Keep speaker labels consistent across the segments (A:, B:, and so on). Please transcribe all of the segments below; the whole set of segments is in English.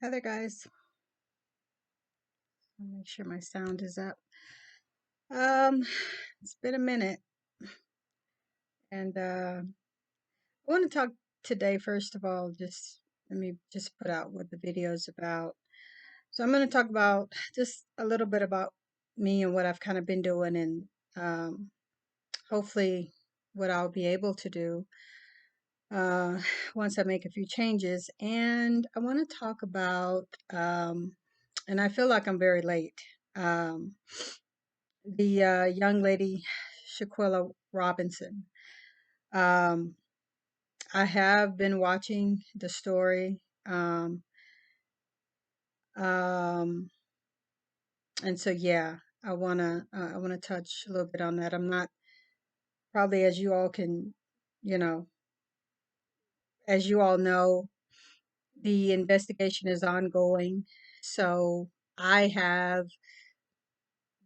A: Hi there, guys. I'll make sure my sound is up. Um, it's been a minute, and I want to talk today. First of all, just let me just put out what the video is about. So I'm going to talk about just a little bit about me and what I've kind of been doing, and hopefully what I'll be able to do uh, once I make a few changes. And I want to talk about, and I feel like I'm very late. Um, the young lady, Shaquilla Robinson. Um, I have been watching the story, um, and so yeah, I wanna touch a little bit on that. I'm not probably as you all can, you know, as you all know, the investigation is ongoing. So I have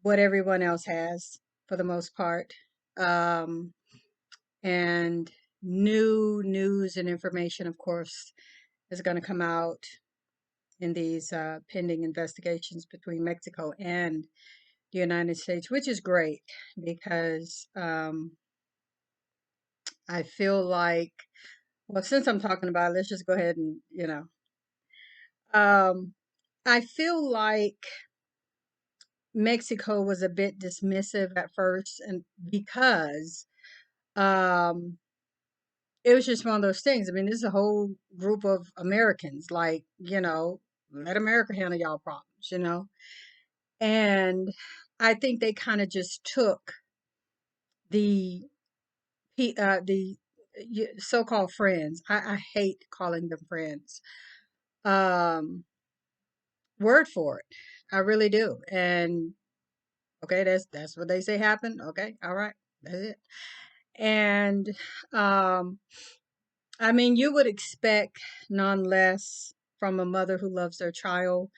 A: what everyone else has for the most part. Um, and new news and information, of course, is going to come out in these pending investigations between Mexico and the United States, which is great because I feel like, well, since I'm talking about it, let's just go ahead and, um, I feel like Mexico was a bit dismissive at first, and because um, it was just one of those things. I mean, this is a whole group of Americans, like, let America handle y'all problems. And I think they kind of just took the the so-called friends. I hate calling them friends. Um, Word for it. I really do. And okay, that's what they say happened. Okay, all right, that's it. And um, I mean, you would expect none less from a mother who loves their child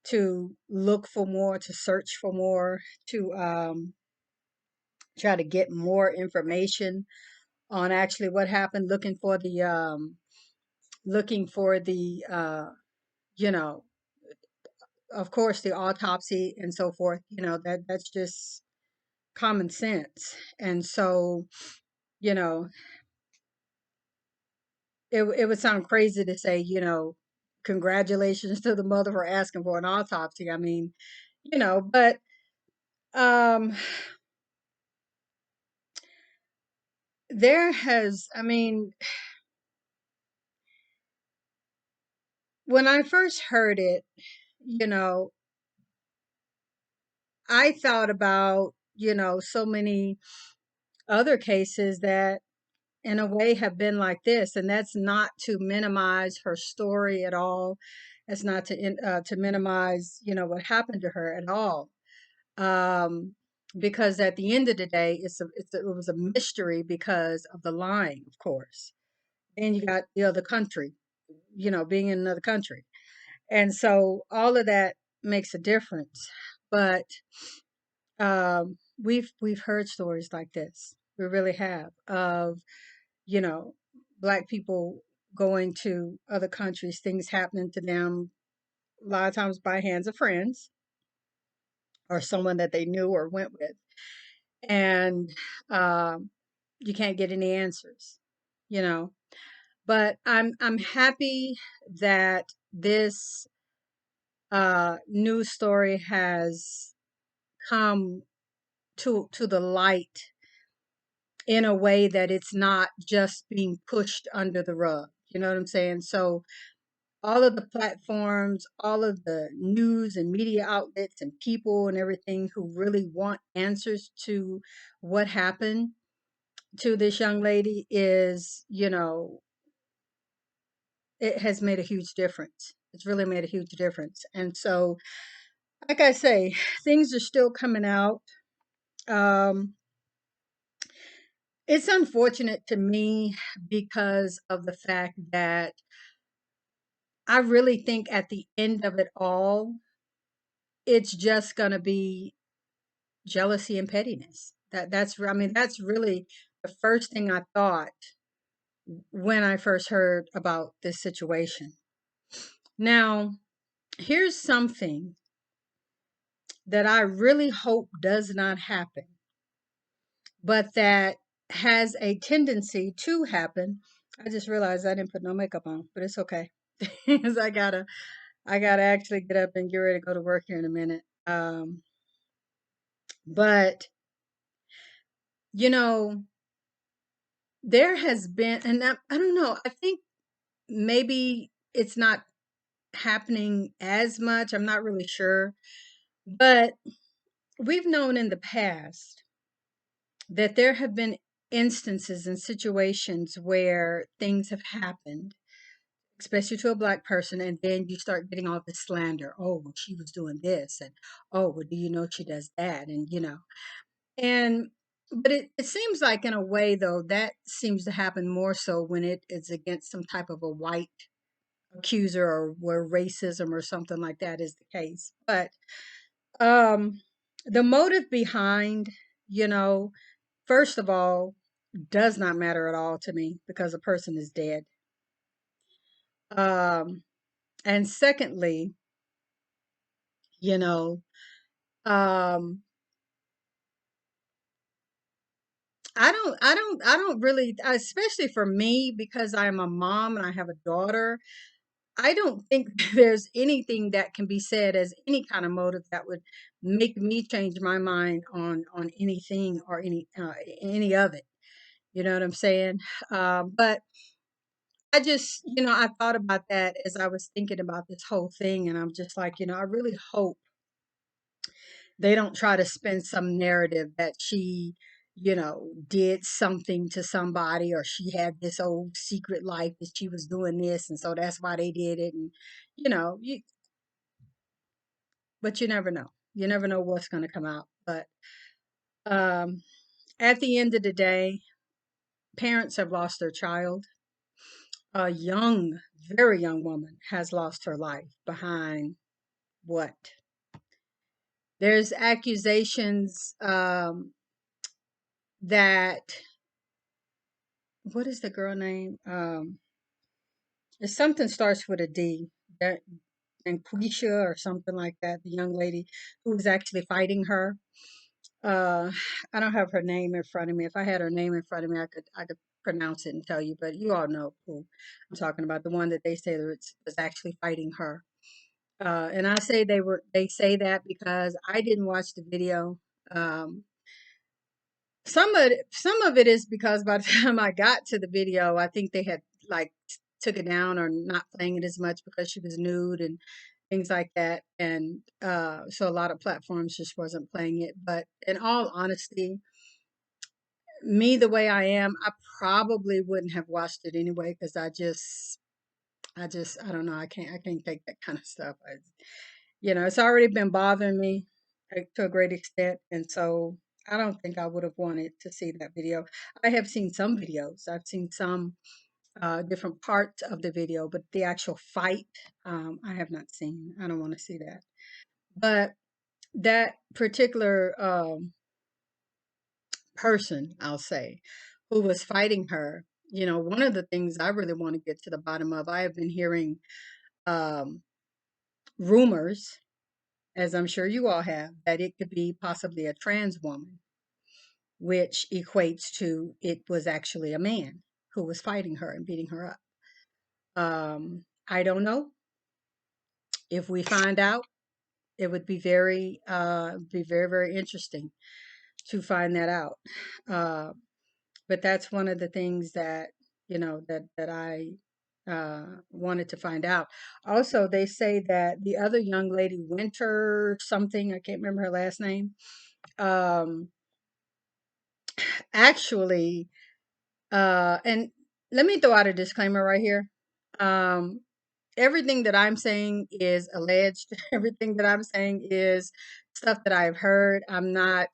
A: to look for more, to search for more, to try to get more information on actually what happened, looking for the you know, of course the autopsy and so forth, that's just common sense. And so, you know, it would sound crazy to say, congratulations to the mother for asking for an autopsy. I mean, but um I mean, when I first heard it, you know, I thought about, so many other cases that in a way have been like this, and that's not to minimize her story at all. It's not to minimize, what happened to her at all. Um, because at the end of the day, it was a mystery because of the lying, of course. And you got the other country, being in another country. And so all of that makes a difference. But we've heard stories like this. We really have of, you know, black people going to other countries, things happening to them a lot of times by hands of friends or someone that they knew or went with. And um, you can't get any answers, you know. But I'm happy that this news story has come to the light in a way that it's not just being pushed under the rug. You know what I'm saying? So all of the platforms, all of the news and media outlets and people and everything who really want answers to what happened to this young lady is, it has made a huge difference. It's really made a huge difference. And so, like I say, things are still coming out. Um, it's unfortunate to me because of the fact that I really think at the end of it all, it's just going to be jealousy and pettiness. I mean, that's really the first thing I thought when I first heard about this situation. Now, Here's something that I really hope does not happen, but that has a tendency to happen. I just realized I didn't put no makeup on, but it's okay. Because I gotta actually get up and get ready to go to work here in a minute. But you know, there has been, and I don't know, I think maybe it's not happening as much. I'm not really sure. But we've known in the past that there have been instances and situations where things have happened, especially to a black person, and then you start getting all this slander. Oh, well, she was doing this, and oh, well, do you know she does that? And and but it seems like in a way though that seems to happen more so when it is against some type of a white accuser or where racism or something like that is the case. But um the motive behind, you know, first of all, does not matter at all to me because a person is dead. Um and secondly, you know, um I don't really, especially for me because I'm a mom and I have a daughter. I don't think there's anything that can be said as any kind of motive that would make me change my mind on anything or any of it. You know what I'm saying? But I just, I thought about that as I was thinking about this whole thing, and I'm just like, I really hope they don't try to spin some narrative that she, did something to somebody, or she had this old secret life that she was doing this, and so that's why they did it. And you know, you, but you never know. You never know what's going to come out. But um, at the end of the day, parents have lost their child. A young, very young woman has lost her life behind what? There's accusations that, what is the girl name? It's something starts with a D. That and Quisha or something like that. The young lady who was actually fighting her. Uh, I don't have her name in front of me. If I had her name in front of me, I could pronounce it and tell you. But you all know who I'm talking about. The one that they say that was actually fighting her. And I say they say that because I didn't watch the video. Um, some of it is because by the time I got to the video, I think they had like took it down or not playing it as much because she was nude and things like that. And so a lot of platforms just wasn't playing it. But in all honesty, me the way I am, I probably wouldn't have watched it anyway because I don't know. I can't take that kind of stuff. It's already been bothering me to a great extent, and so I don't think I would have wanted to see that video. I have seen some videos. I've seen some different parts of the video, but the actual fight, I have not seen. I don't want to see that. But that particular person, I'll say, who was fighting her, one of the things I really want to get to the bottom of, I have been hearing um, rumors, as I'm sure you all have, that it could be possibly a trans woman, which equates to it was actually a man who was fighting her and beating her up. I don't know. If we find out, it would be very, very interesting to find that out. Uh, but that's one of the things that that I wanted to find out. Also, they say that the other young lady, Winter something, I can't remember her last name, um, actually, and let me throw out a disclaimer right here. Um, Everything that I'm saying is alleged. Everything that I'm saying is stuff that I've heard. I'm not.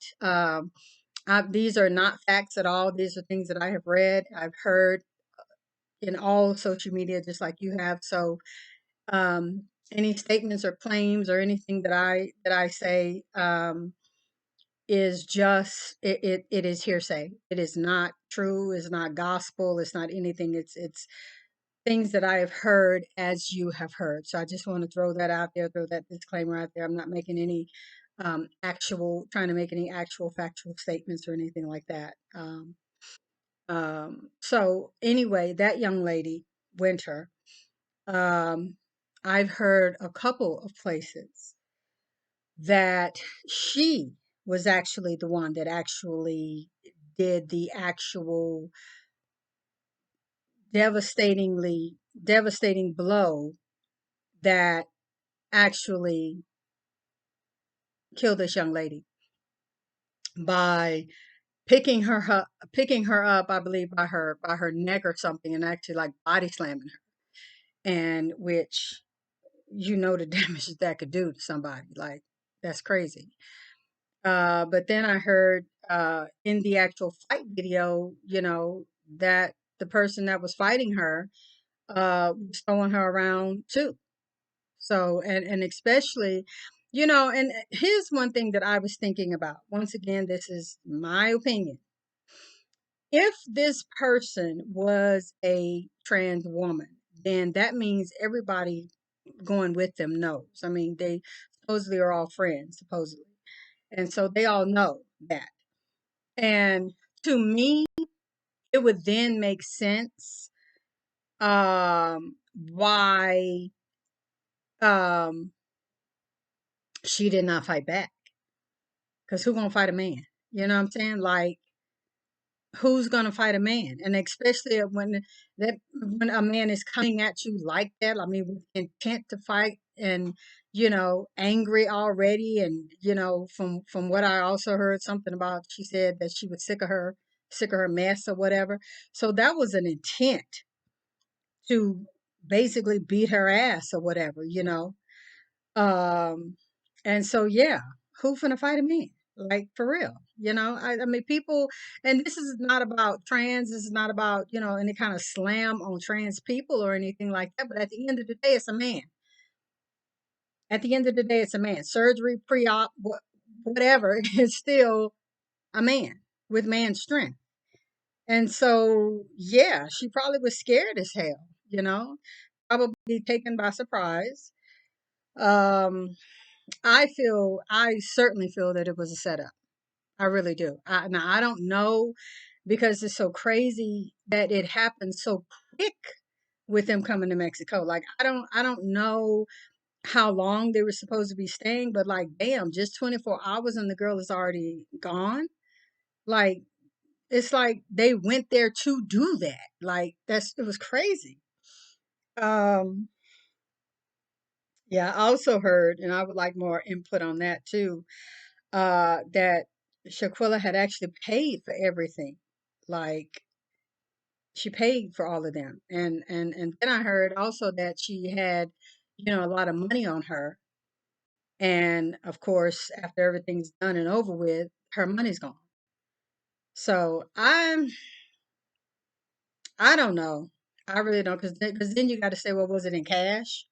A: These are not facts at all. These are things that I have read, I've heard in all social media, just like you have. So, any statements or claims or anything that I say is just it is hearsay. It is not true. It's not gospel. It's not anything. It's things that I have heard as you have heard. So I just want to throw that out there, throw that disclaimer out there. I'm not making any trying to make any actual factual statements or anything like that. So anyway, that young lady, Winter, um, I've heard a couple of places that she was actually the one that actually did the actual devastating blow that actually killed this young lady by picking her up, I believe by her neck or something, and actually like body slamming her, and which you know the damage that that could do to somebody. Like that's crazy. But then I heard in the actual fight video, you know, that the person that was fighting her was throwing her around too. So, and especially, you know, and here's one thing that I was thinking about. Once again, this is my opinion. If this person was a trans woman, then that means everybody going with them knows. I mean, they supposedly are all friends, supposedly. And so they all know that. And to me, it would then make sense why um she did not fight back. Because who gonna fight a man? You know what I'm saying? Like, who's gonna fight a man? And especially when a man is coming at you like that, I mean, with intent to fight and you know, angry already, and you know, from what I also heard something about, she said that she was sick of her mess or whatever. So that was an intent to basically beat her ass or whatever, you know. Um, and so yeah, who finna fight a man? Like for real, you know. I mean, people, and this is not about trans. This is not about you know any kind of slam on trans people or anything like that. But at the end of the day, it's a man. At the end of the day, it's a man. Surgery, pre-op, whatever, it's still a man with man strength. And so, yeah, she probably was scared as hell. You know, probably taken by surprise. Um, I certainly feel that it was a setup. I really do. Now I don't know because it's so crazy that it happened so quick with them coming to Mexico. Like I don't know how long they were supposed to be staying, but like damn, just 24 hours and the girl is already gone. Like it's like they went there to do that. Like it was crazy. Um yeah, I also heard, and I would like more input on that too, that Shaquilla had actually paid for everything. Like she paid for all of them. And then I heard also that she had, you know, a lot of money on her. And of course, after everything's done and over with, her money's gone. So I don't know. I really don't because then you got to say, well, was it in cash?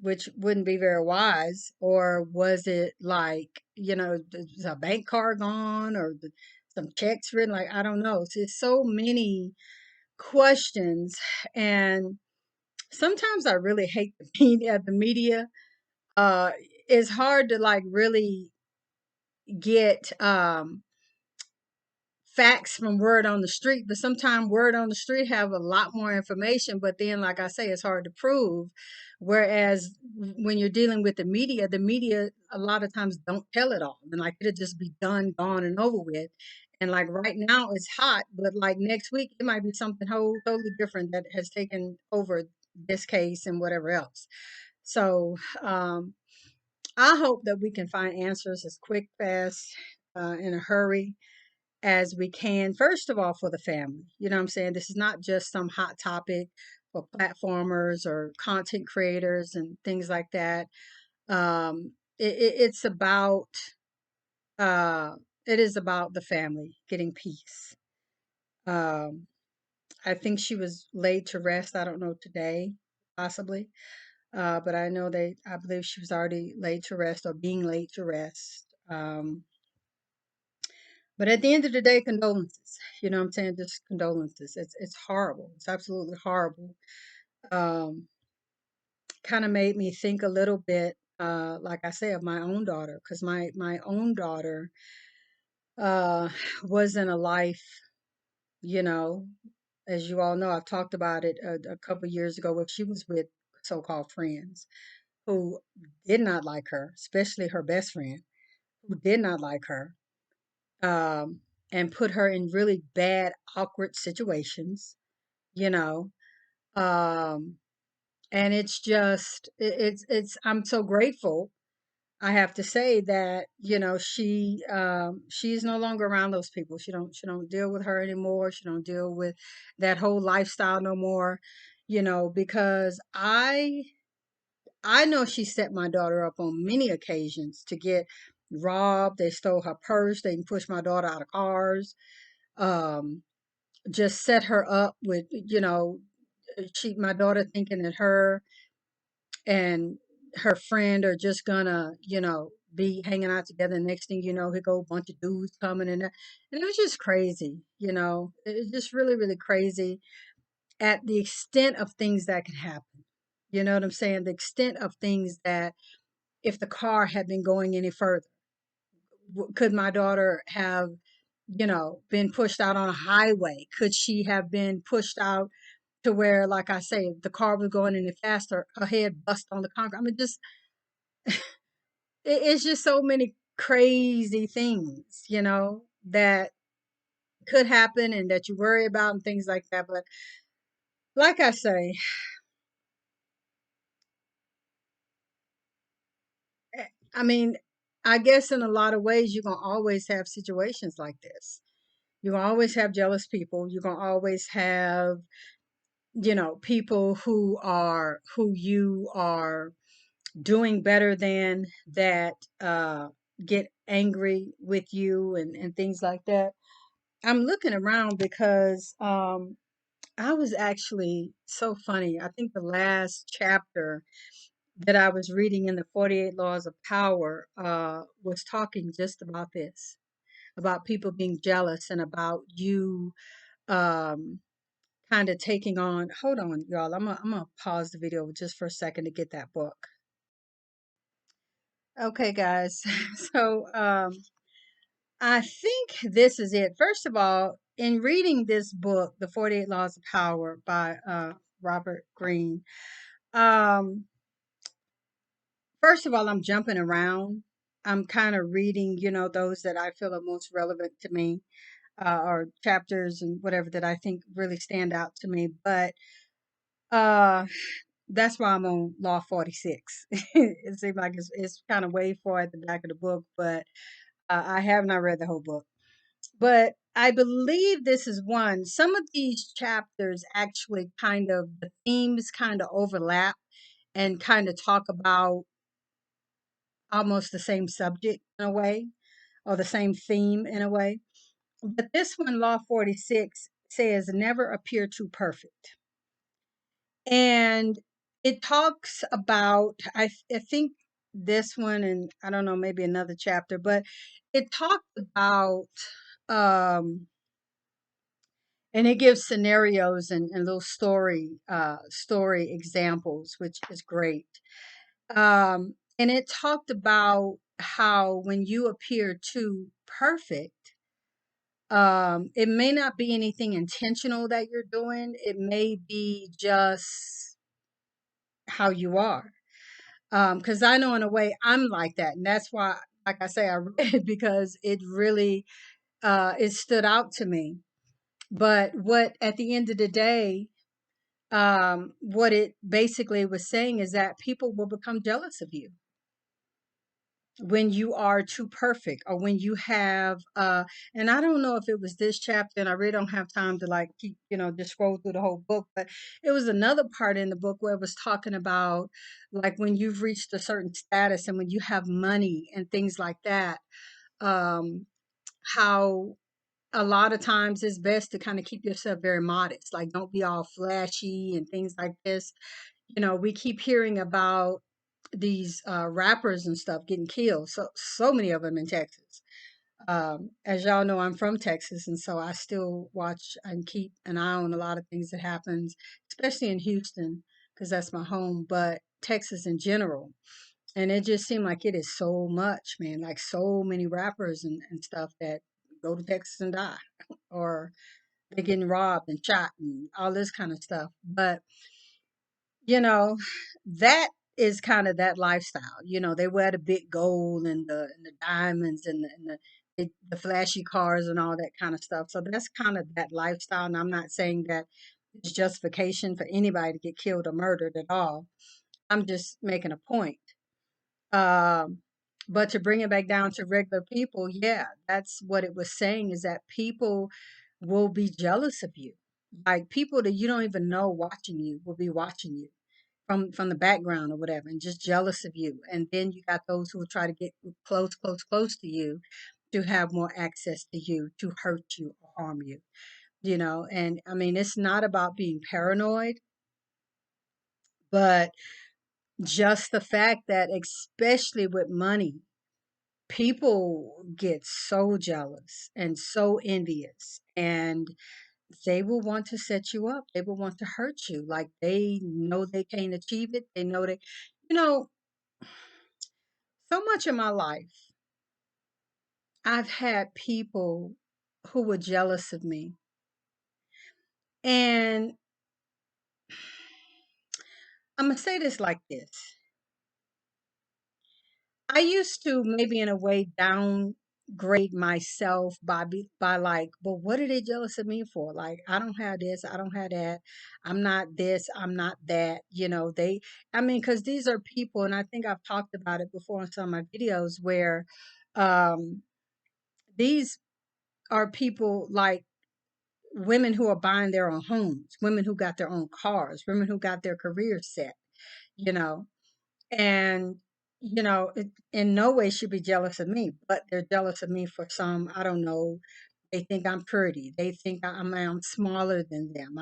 A: Which wouldn't be very wise. Or was it like, you know, is a bank card gone or some checks written? Like, I don't know. It's so many questions. And sometimes I really hate the media. The media, it's hard to like really get facts from word on the street, but sometimes word on the street have a lot more information, but then like I say, it's hard to prove. Whereas when you're dealing with the media a lot of times don't tell it all, and like it'll just be done, gone, and over with. And like right now it's hot, but like next week it might be something whole totally different that has taken over this case and whatever else. So I hope that we can find answers as quick, fast, in a hurry as we can. First of all, for the family. You know what I'm saying? This is not just some hot topic for platformers or content creators and things like that. It's about, uh, it is about the family getting peace. Um, I think she was laid to rest. I don't know today, possibly. But I believe she was already laid to rest or being laid to rest. But at the end of the day, condolences. You know what I'm saying? Just condolences. It's horrible. It's absolutely horrible. um, kind of made me think a little bit, like I say, of my own daughter, because my own daughter uh, was in a life, you know, as you all know, I've talked about it a couple years ago, where she was with so-called friends who did not like her, especially her best friend, who did not like her, um, and put her in really bad, awkward situations, you know. Um, and it's just, it's, I'm so grateful. I have to say that, she's no longer around those people. She don't deal with her anymore. She don't deal with that whole lifestyle no more, because I know she set my daughter up on many occasions to get robbed. They stole her purse. They pushed my daughter out of cars. Um, just set her up with, my daughter thinking that her and her friend are just gonna, be hanging out together. Next thing you know, here go a bunch of dudes coming in there. And it was just crazy, It's just really, really crazy at the extent of things that could happen. You know what I'm saying? The extent of things that, if the car had been going any further, could my daughter have, been pushed out on a highway? Could she have been pushed out to where, like I say, if the car was going any faster, her head bust on the concrete? I mean, just it's just so many crazy things, that could happen and that you worry about and things like that. But like I say, I mean, I guess in a lot of ways, you're going to always have situations like this. You're going to always have jealous people. You're going to always have, people who you are doing better than, that get angry with you and things like that. I'm looking around because I was actually so funny. I think the last chapter that I was reading in the 48 Laws of Power was talking just about this, about people being jealous and about you um, kind of taking on. Hold on, y'all. I'm gonna pause the video just for a second to get that book. Okay, guys. So I think this is it. First of all, in reading this book, The 48 Laws of Power by Robert Greene, um, first of all, I'm jumping around. I'm kind of reading, those that I feel are most relevant to me, or chapters and whatever that I think really stand out to me. But uh, that's why I'm on Law 46. It seems like it's kind of way far at the back of the book, but I have not read the whole book. But I believe this is one. Some of these chapters actually kind of, the themes kind of overlap and kind of talk about almost the same subject in a way, or the same theme in a way. But this one, Law 46, says never appear too perfect. And it talks about, I think this one, and I don't know, maybe another chapter, but it talks about, um, and it gives scenarios and little story examples, which is great. And it talked about how when you appear too perfect, it may not be anything intentional that you're doing. It may be just how you are. Because I know in a way I'm like that, and that's why, like I say, I read it because it really it stood out to me. But what at the end of the day, what it basically was saying is that people will become jealous of you when you are too perfect, or when you have and I don't know if it was this chapter, and I really don't have time to like keep, just scroll through the whole book, but it was another part in the book where it was talking about, like, when you've reached a certain status and when you have money and things like that, um how a lot of times it's best to kind of keep yourself very modest, like don't be all flashy and things like this. We keep hearing about these rappers and stuff getting killed. So many of them in Texas. As y'all know, I'm from Texas, and so I still watch and keep an eye on a lot of things that happens, especially in Houston. because that's my home, but Texas in general. And it just seemed like it is so much, man. Like so many rappers and stuff that go to Texas and die, or they're getting robbed and shot and all this kind of stuff. But you know, that is kind of that lifestyle. They wear the big gold and the diamonds and the flashy cars and all that kind of stuff. So that's kind of that lifestyle. And I'm not saying that it's justification for anybody to get killed or murdered at all. I'm just making a point. Um, but to bring it back down to regular people, yeah, that's what it was saying, is that people will be jealous of you. Like people that you don't even know watching you will be watching you from the background or whatever, and just jealous of you. And then you got those who will try to get close, close, close to you to have more access to you, to hurt you or harm you. And I mean, it's not about being paranoid, but just the fact that, especially with money, people get so jealous and so envious, and they will want to set you up. They will want to hurt you. Like they know they can't achieve it. They know you know, so much in my life, I've had people who were jealous of me. And I'm going to say this like this. I used to maybe in a way downgrade myself by like, but what are they jealous of me for? Like, I don't have this, I don't have that. I'm not this, I'm not that. I mean, because these are people, and I think I've talked about it before in some of my videos where um, these are people like women who are buying their own homes, women who got their own cars, women who got their careers set, you know, and it in no way should be jealous of me, but they're jealous of me for some, I don't know. They think I'm pretty. They think I'm smaller than them.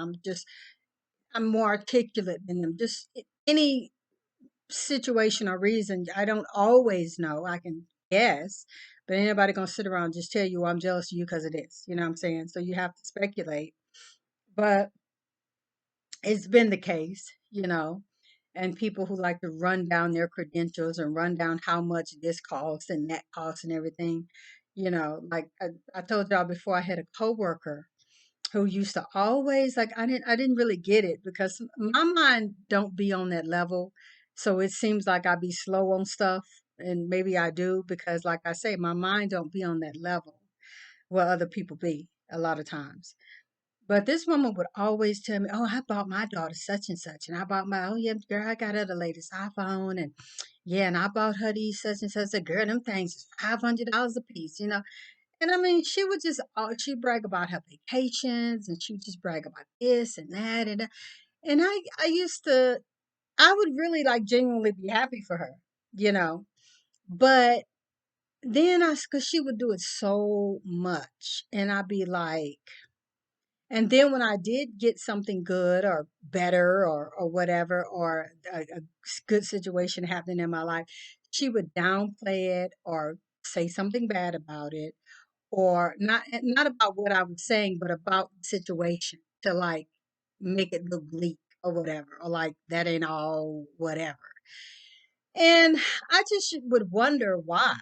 A: I'm more articulate than them. Just any situation or reason. I don't always know. I can guess, but ain't nobody gonna sit around and just tell you, "Well, I'm jealous of you because of this." You know what I'm saying? So you have to speculate. But it's been the case. And people who like to run down their credentials and run down how much this costs and that costs and everything. Like I told y'all before, I had a coworker who used to always, like, I didn't really get it because my mind don't be on that level. So it seems like I be slow on stuff, and maybe I do because, like I say, my mind don't be on that level where other people be a lot of times. But this woman would always tell me, "Oh, I bought my daughter such and such, and I bought oh yeah, girl, I got her the latest iPhone, and yeah, and I bought her these such and such. A girl, them things is $500 a piece." And I mean, she would just she brag about her vacations, and she would just brag about this and that, and I used to, I would really like genuinely be happy for her, you know. But then because she would do it so much, and I'd be like. And then when I did get something good or better or whatever, or a good situation happening in my life, she would downplay it or say something bad about it, or not about what I was saying, but about the situation to like make it look bleak or whatever, or like that ain't all whatever. And I just would wonder why.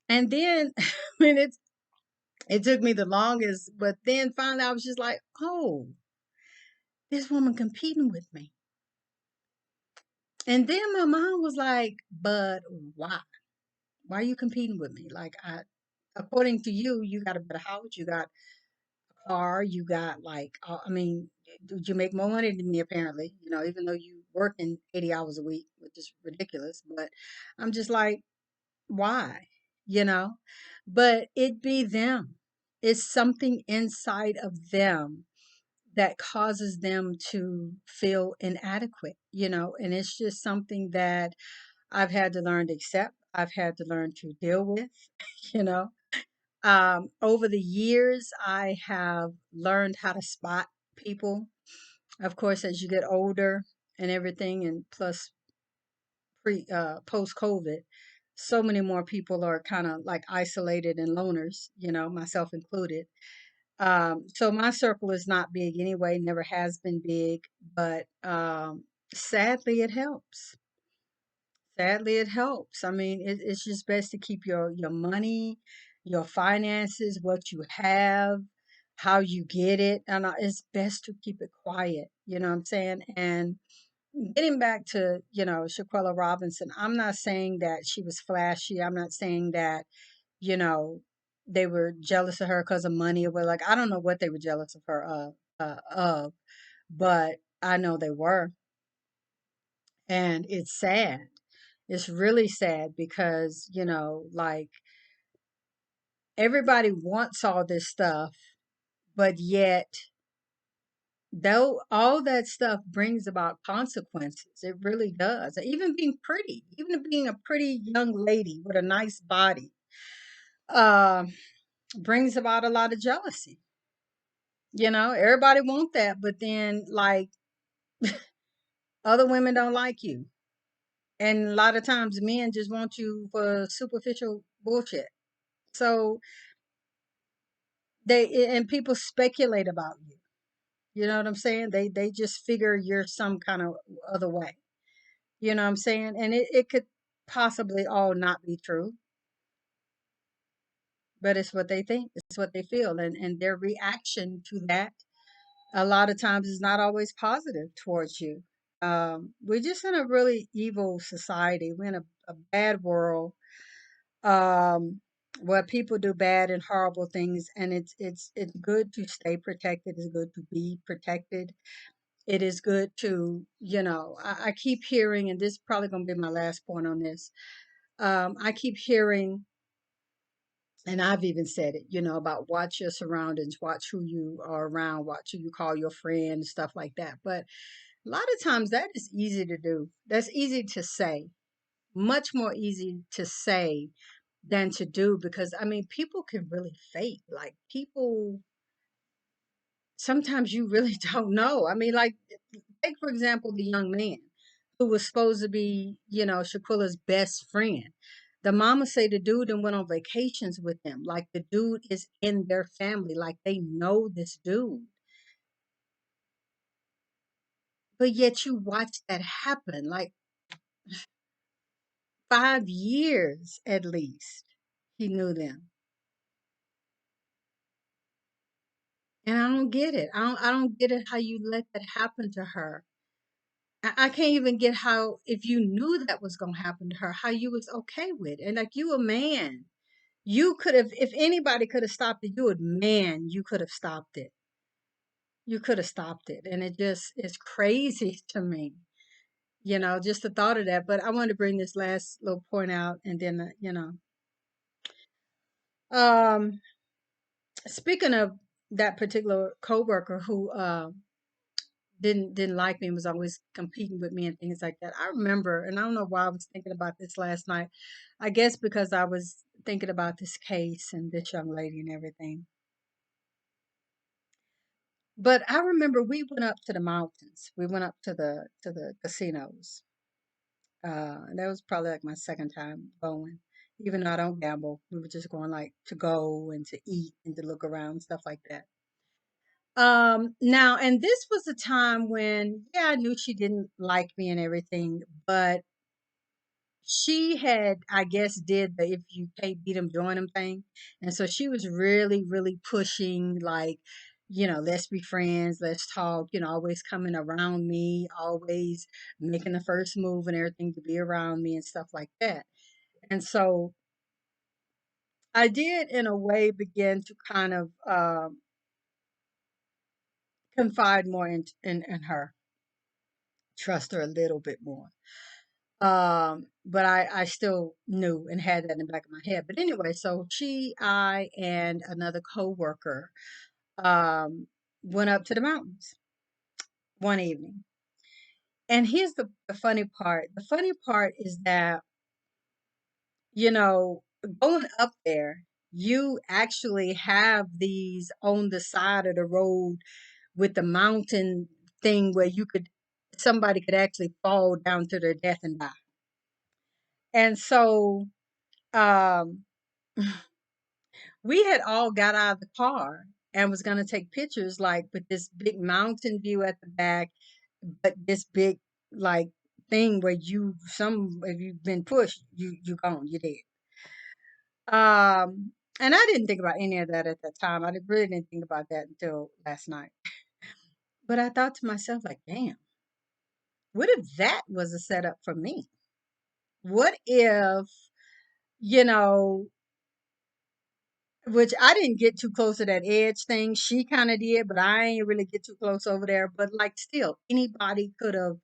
A: And then, I mean, it took me the longest, but then finally I was just like, oh, this woman competing with me. And then my mom was like, but why? Why are you competing with me? Like, according to you, you got a better house, you got a car, you got like, I mean, you make more money than me apparently, even though you working 80 hours a week, which is ridiculous. But I'm just like, why? You know? But it be them. It's something inside of them that causes them to feel inadequate, and it's just something that I've had to learn to accept. I've had to learn to deal with, you know. Over the years, I have learned how to spot people. Of course, as you get older and everything, and plus post COVID, so many more people are kind of like isolated and loners, myself included. So my circle is not big anyway, never has been big, but Sadly, it helps. Sadly, it helps. I mean, it's just best to keep your money, your finances, what you have, how you get it, and it's best to keep it quiet. You know what I'm saying? And getting back to Shaquella Robinson, I'm not saying that she was flashy. I'm not saying that you know they were jealous of her because of money or what. Like I don't know what they were jealous of her of, but I know they were, and it's sad. It's really sad because, like everybody wants all this stuff, but yet, though all that stuff brings about consequences, it really does. Even being pretty, even being a pretty young lady with a nice body, uh, brings about a lot of jealousy. Everybody want that, but then like other women don't like you. And a lot of times men just want you for superficial bullshit. So and people speculate about you. You know what I'm saying? They just figure you're some kind of other way. You know what I'm saying? And it could possibly all not be true, but it's what they think. It's what they feel. And their reaction to that a lot of times is not always positive towards you. We're just in a really evil society. We're in a bad world, um, where people do bad and horrible things, and it's good to stay protected. It's good to be protected. It is good to, I keep hearing, and this is probably going to be my last point on this. I keep hearing, and I've even said it, about watch your surroundings, watch who you are around, watch who you call your friend, stuff like that. But a lot of times that is easy to do. That's easy to say, much more easy to say than to do because I mean, people can really fake. Like, people, sometimes you really don't know. I mean, like, take for example the young man who was supposed to be, Shaquilla's best friend. The mama say the dude and went on vacations with them. Like the dude is in their family. Like they know this dude. But yet you watch that happen. Like 5 years at least. He knew them. And I don't get it. I don't get it how you let that happen to her. I can't even get how, if you knew that was gonna happen to her, how you was okay with it. And like, you a man. You could have, if anybody could have stopped it, you would, man, you could have stopped it. You could have stopped it. And it just is crazy to me, just the thought of that. But I wanted to bring this last little point out and then, um, speaking of that particular coworker who, didn't like me and was always competing with me and things like that. I remember, and I don't know why I was thinking about this last night. I guess because I was thinking about this case and this young lady and everything. But I remember we went up to the mountains. We went up to the casinos. And that was probably like my second time going. Even though I don't gamble, we were just going like to go and to eat and to look around and stuff like that. Now, and this was a time when, yeah, I knew she didn't like me and everything, but she had, I guess, did the if you pay beat 'em, join 'em thing. And so she was really, really pushing, like, let's be friends, let's talk, always coming around me, always making the first move and everything to be around me and stuff like that. And so I did, in a way, begin to kind of confide more in her, trust her a little bit more. But I still knew and had that in the back of my head. But anyway, so I, and another coworker, um, went up to the mountains one evening. And here's the funny part. The funny part is that, you know, going up there, you actually have these on the side of the road with the mountain thing where somebody could actually fall down to their death and die. And so, um, we had all got out of the car and was going to take pictures like with this big mountain view at the back, but this big like thing where you some if you've been pushed, you gone, you dead. And I didn't think about any of that at the time. Really didn't think about that until last night. But I thought to myself, like, damn, what if that was a setup for me? What if, you know, which I didn't get too close to that edge thing. She kind of did, but I ain't really get too close over there. But like, still, anybody could have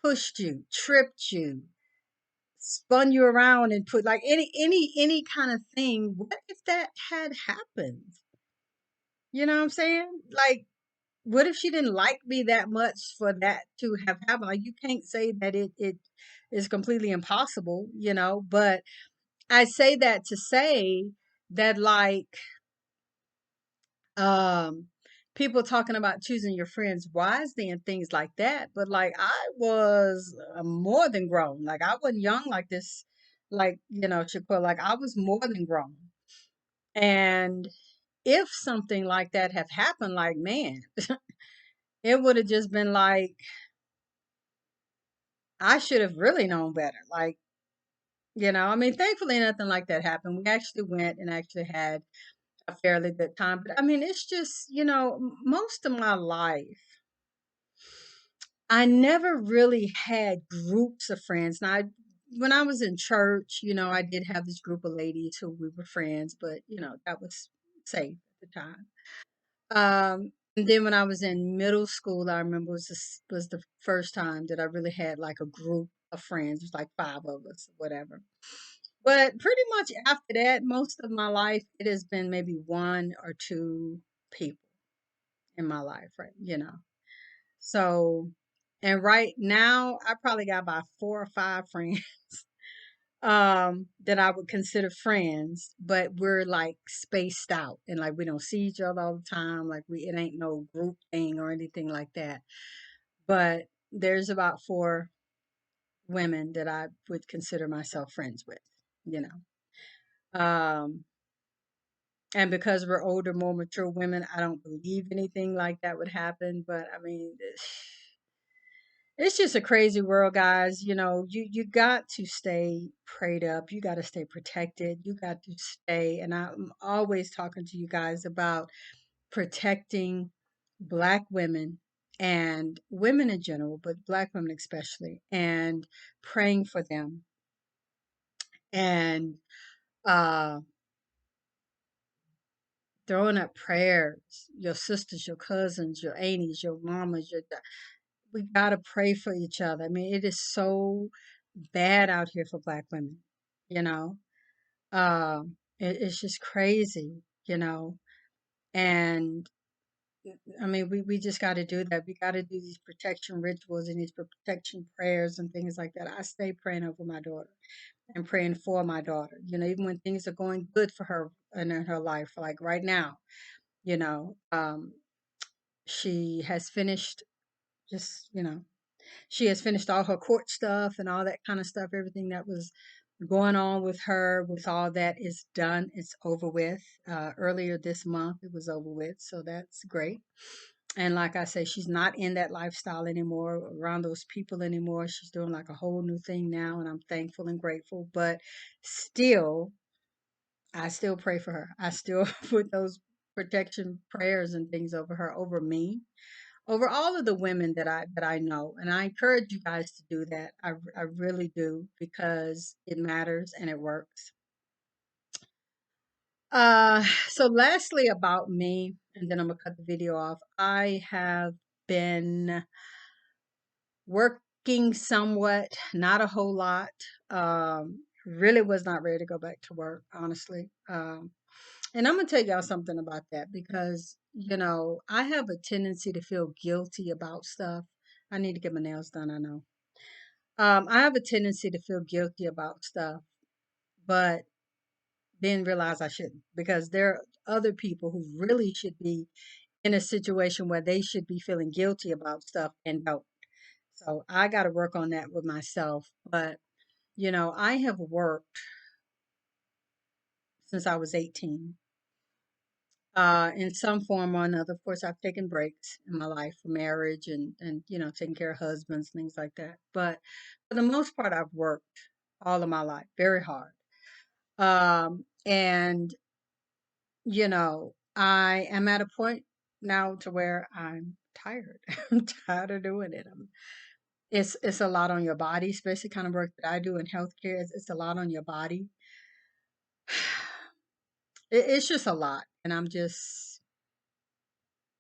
A: pushed you, tripped you, spun you around, and put like any kind of thing. What if that had happened? You know what I'm saying? Like, what if she didn't like me that much for that to have happened? Like, you can't say that it is completely impossible, but I say that to say that, like, um people talking about choosing your friends wisely and things like that, but like, I was more than grown. Like, I wasn't young like this, like, Shaquille, like, I was more than grown. And if something like that have happened, like, man, it would have just been like, I should have really known better. Like, I mean, thankfully nothing like that happened. We actually went and actually had a fairly good time. But I mean, it's just, most of my life, I never really had groups of friends. Now, when I was in church, I did have this group of ladies who we were friends, but that was safe at the time. And then when I was in middle school, I remember was the first time that I really had like a group of friends. It was like five of us, whatever. But pretty much after that, most of my life, it has been maybe one or two people in my life, right? So, and right now, I probably got about four or five friends that I would consider friends, but we're like spaced out and like we don't see each other all the time. Like, it ain't no group thing or anything like that. But there's about four women that I would consider myself friends with, you know. And because we're older, more mature women, I don't believe anything like that would happen. But I mean, it's just a crazy world, guys. You got to stay prayed up. You got to stay protected. You got to stay. And I'm always talking to you guys about protecting Black women and women in general, but Black women especially, and praying for them and uh, throwing up prayers. Your sisters, your cousins, your aunties, your mamas, we got to pray for each other. I mean, it is so bad out here for Black women, you know. It's just crazy, you know. And I mean, we just got to do that. We got to do these protection rituals and these protection prayers and things like that. I stay praying over my daughter and praying for my daughter, even when things are going good for her and in her life. Like right now, you know, um, she has finished just, she has finished all her court stuff and all that kind of stuff. Everything that was going on with her, with all that, is done. It's over with. Earlier this month, it was over with. So that's great. And like I say, she's not in that lifestyle anymore, around those people anymore. She's doing like a whole new thing now. And I'm thankful and grateful. But still, I still pray for her. I still put those protection prayers and things over her, over me, over all of the women that I know. And I encourage you guys to do that. I really do, because it matters and it works. So lastly about me, and then I'm gonna cut the video off. I have been working somewhat, not a whole lot. Really was not ready to go back to work, honestly. And I'm gonna tell y'all something about that, because I have a tendency to feel guilty about stuff. I need to get my nails done, I know. I have a tendency to feel guilty about stuff, but then realize I shouldn't, because there are other people who really should be in a situation where they should be feeling guilty about stuff and don't. So I got to work on that with myself. But I have worked since I was 18. in some form or another. Of course, I've taken breaks in my life for marriage and taking care of husbands, things like that. But for the most part, I've worked all of my life very hard. And I am at a point now to where I'm tired. I'm tired of doing it. It's a lot on your body, especially kind of work that I do in healthcare. It's a lot on your body. It's just a lot, and I'm just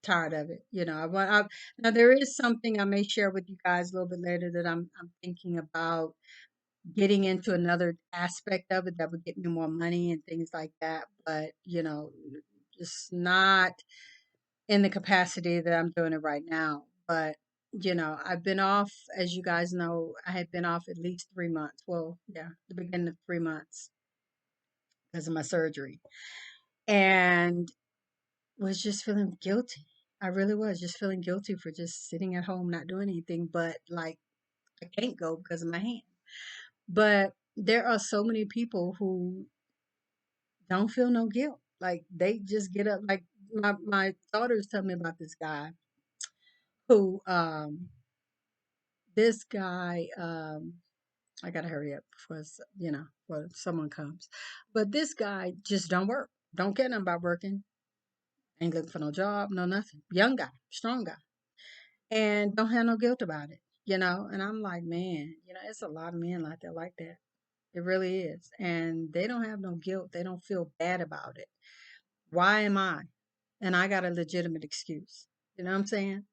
A: tired of it. Now there is something I may share with you guys a little bit later that I'm thinking about getting into another aspect of it that would get me more money and things like that. But just not in the capacity that I'm doing it right now. But I've been off, as you guys know, I had been off at least 3 months. Well, yeah, the beginning of 3 months because of my surgery, and was just feeling guilty. I really was just feeling guilty for just sitting at home not doing anything, but like I can't go because of my hand. But there are so many people who don't feel no guilt. Like they just get up. Like my daughters tell me about who this guy I gotta hurry up before someone comes. But this guy just don't work. Don't care nothing about working. Ain't looking for no job, no nothing. Young guy, strong guy. And don't have no guilt about it. And I'm like, man, it's a lot of men like that like that. It really is. And they don't have no guilt. They don't feel bad about it. Why am I? And I got a legitimate excuse. You know what I'm saying?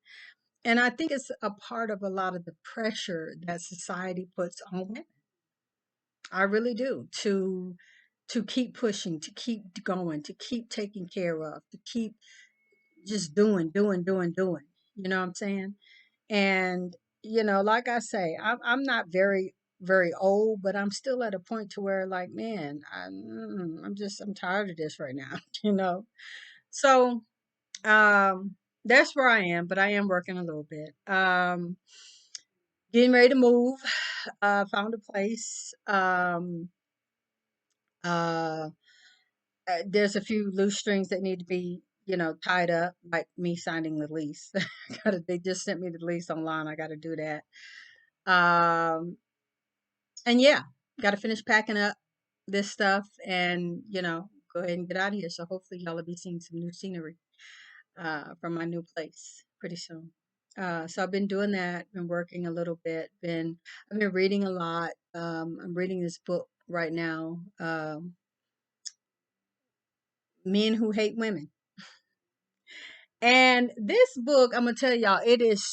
A: And I think it's a part of a lot of the pressure that society puts on women. I really do. To keep pushing, to keep going, to keep taking care of, to keep just doing, doing, doing, doing. You know what I'm saying? And like I say, I'm not very very old, but I'm still at a point to where like, man, I'm tired of this right now. you know. So that's where I am, but I am working a little bit. Getting ready to move. Found a place. Uh, there's a few loose strings that need to be, tied up, like me signing the lease. They just sent me the lease online. I got to do that. Um, and yeah, got to finish packing up this stuff and, go ahead and get out of here. So hopefully y'all will be seeing some new scenery from my new place pretty soon. So I've been doing that, been working a little bit, I've been reading a lot. I'm reading this book right now, Men Who Hate Women. And this book, I'm gonna tell y'all, it is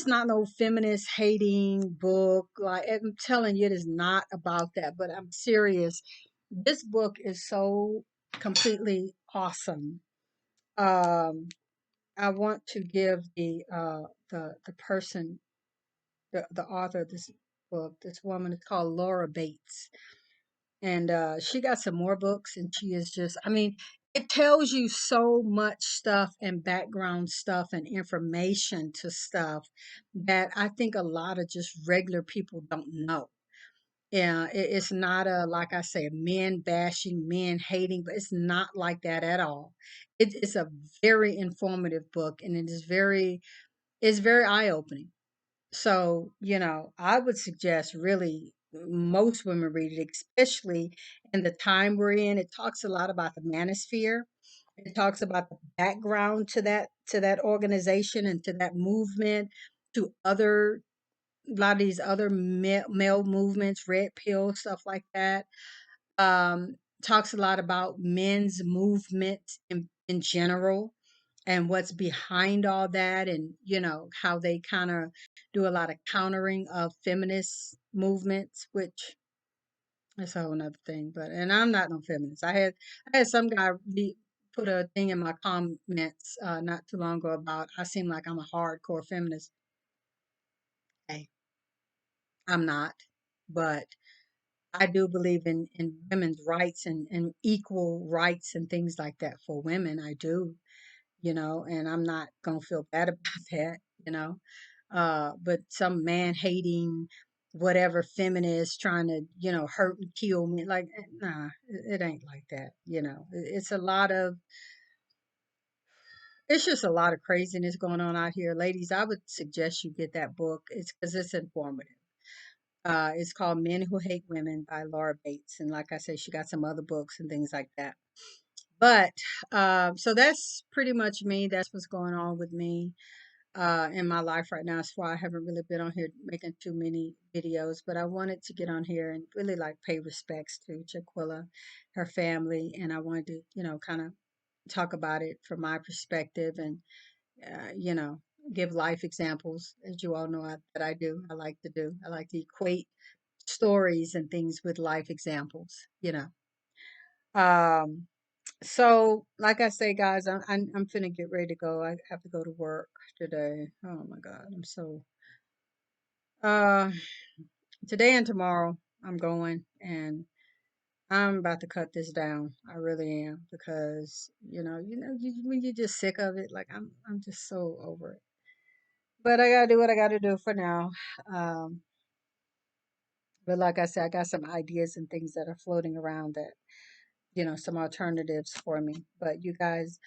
A: not no feminist hating book. Like I'm telling you, it is not about that, but I'm serious. This book is so completely awesome. Um, I want to give the person, the author of this book, this woman is called Laura Bates. And she got some more books, and she is just, I mean, it tells you so much stuff and background stuff and information to stuff that I think a lot of just regular people don't know. Yeah, it's not like I say, men bashing, men hating, but it's not like that at all. It's a very informative book, and it's very eye opening. So, I would suggest really most women read it, especially in the time we're in. It talks a lot about the manosphere. It talks about the background to that organization and to that movement, to other a lot of these other male movements, red pill, stuff like that. Talks a lot about men's movement in general and what's behind all that, and how they kind of do a lot of countering of feminist movements, which is a whole nother thing. But and I'm not no feminist. I had some guy put a thing in my comments not too long ago about I seem like I'm a hardcore feminist. Hey, I'm not, but I do believe in women's rights and equal rights and things like that for women. I do, and I'm not gonna feel bad about that, you know. But some man hating, whatever feminist trying to, hurt and kill me. Like, nah, it ain't like that. It's a lot of, it's just a lot of craziness going on out here. Ladies, I would suggest you get that book. It's because it's informative. It's called Men Who Hate Women by Laura Bates. And like I said, she got some other books and things like that. But so that's pretty much me. That's what's going on with me in my life right now. That's why I haven't really been on here making too many videos. But I wanted to get on here and really like pay respects to Jaquilla, her family, and I wanted to, kind of talk about it from my perspective and, you know, give life examples, as you all know that I do. I like to do. I like to equate stories and things with life examples. Um, so, like I say, guys, I'm finna get ready to go. I have to go to work today. Oh my God, I'm so uh today and tomorrow I'm going, and I'm about to cut this down. I really am because when you're just sick of it, like I'm just so over it. But I gotta do what I gotta do for now. Um, but like I said, I got some ideas and things that are floating around that some alternatives for me. But you guys,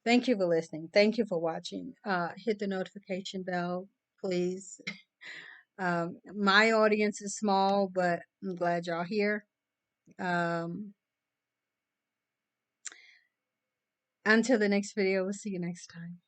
A: thank you for listening. Thank you for watching. Hit the notification bell, please. My audience is small, but I'm glad y'all here. Um, until the next video, we'll see you next time.